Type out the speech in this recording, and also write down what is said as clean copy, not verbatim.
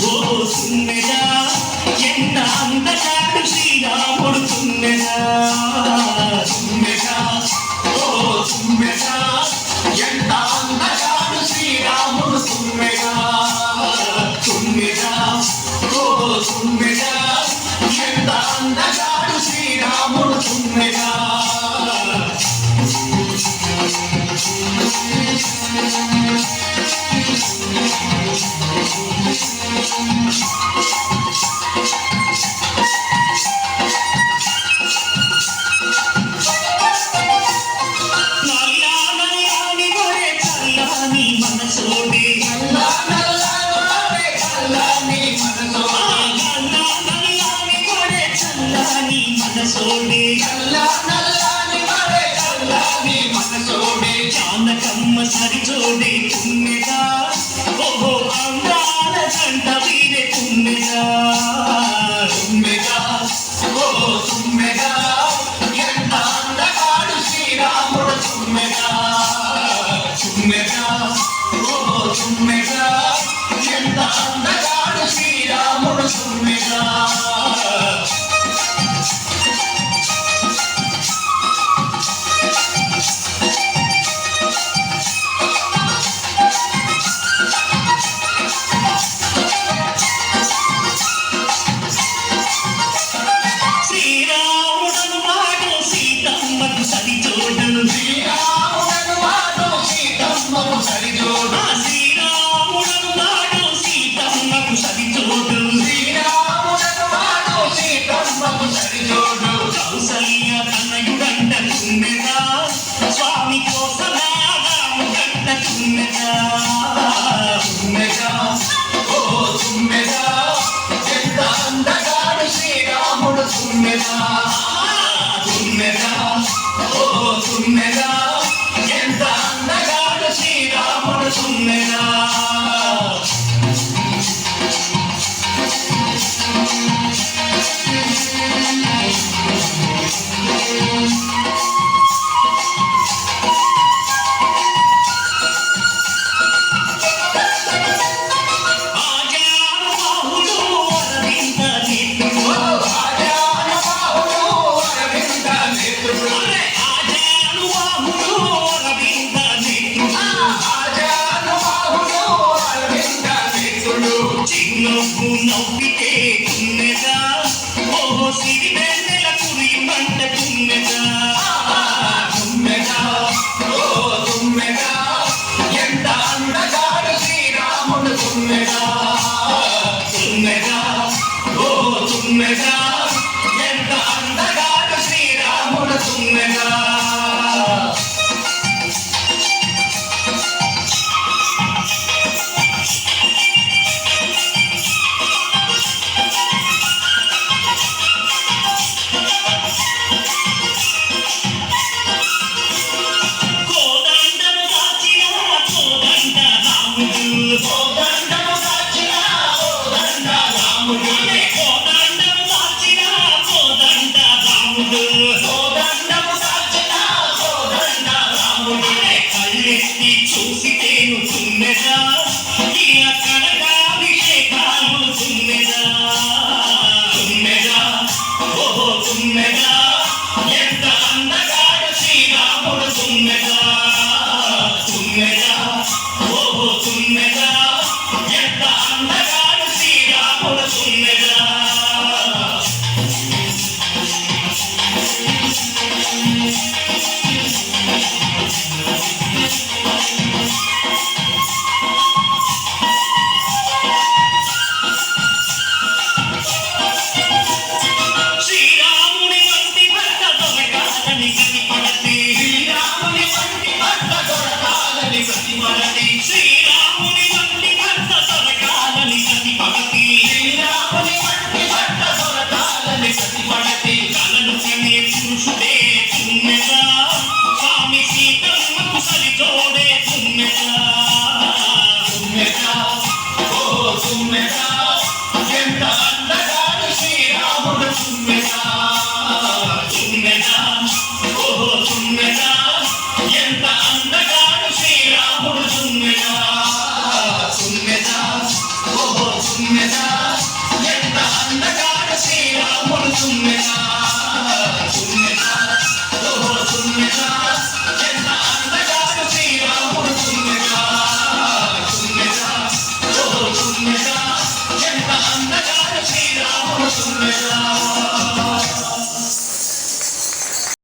ఓ తుమ్మెదా ఎంత అందగాడు శ్రీరాముడు తుమ్మెదా తుమ్మెదా ఓ తుమ్మెదా ఎంత అందగాడు శ్రీరాముడు తుమ్మెదా తుమ్మెదా ఓ తుమ్మెదా ఎంత అందగాడు శ్రీరాముడు తుమ్మెదా జానకమ్మ సరిజోడే తుమ్మెదా ఓహో అందాల జంట వీరే తుమ్మెదా తుమ్మెదా ఓ తుమ్మెదా ఎంత అందగాడు శ్రీరాముడు తుమ్మెదా తుమ్మెదా ఓ తుమ్మెదా ఎంత అందగాడు శ్రీరాముడు తుమ్మెదా స్వామి తుమ్మెదా ఓ తుమ్మెదా ఎంత అందగాడు శ్రీరాముడు తుమ్మెదా తుమ్మెదా ఓ తుమ్మెదా ఎంత అందగాడు శ్రీరాముడు తుమ్మెదా చిన్నపు నవ్వితే తుమ్మెదా ఓహో సిరి వెన్నెల కురియుమంట తుమ్మెదా తుమ్మెదా ఓ తుమ్మెదా ఎంత అందగాడు శ్రీరాముడు తుమ్మెదా తుమ్మెదా ఓ తుమ్మెదా ఎంత అందగాడు శ్రీరాముడు తుమ్మెదా చూసితేను తుమ్మెదా కనకాభిషేకాలు తుమ్మెదా తుమ్మెదా ఓహో తుమ్మెదా ఎంత అందగాడు శ్రీరాముడు తుమ్మెదా తుమ్మెదా ఓహో తుమ్మెదా ఎంత అందగాడు శ్రీరాముడు తుమ్మెదా తుమ్మెదా ఓ తుమ్మెదా ఎంత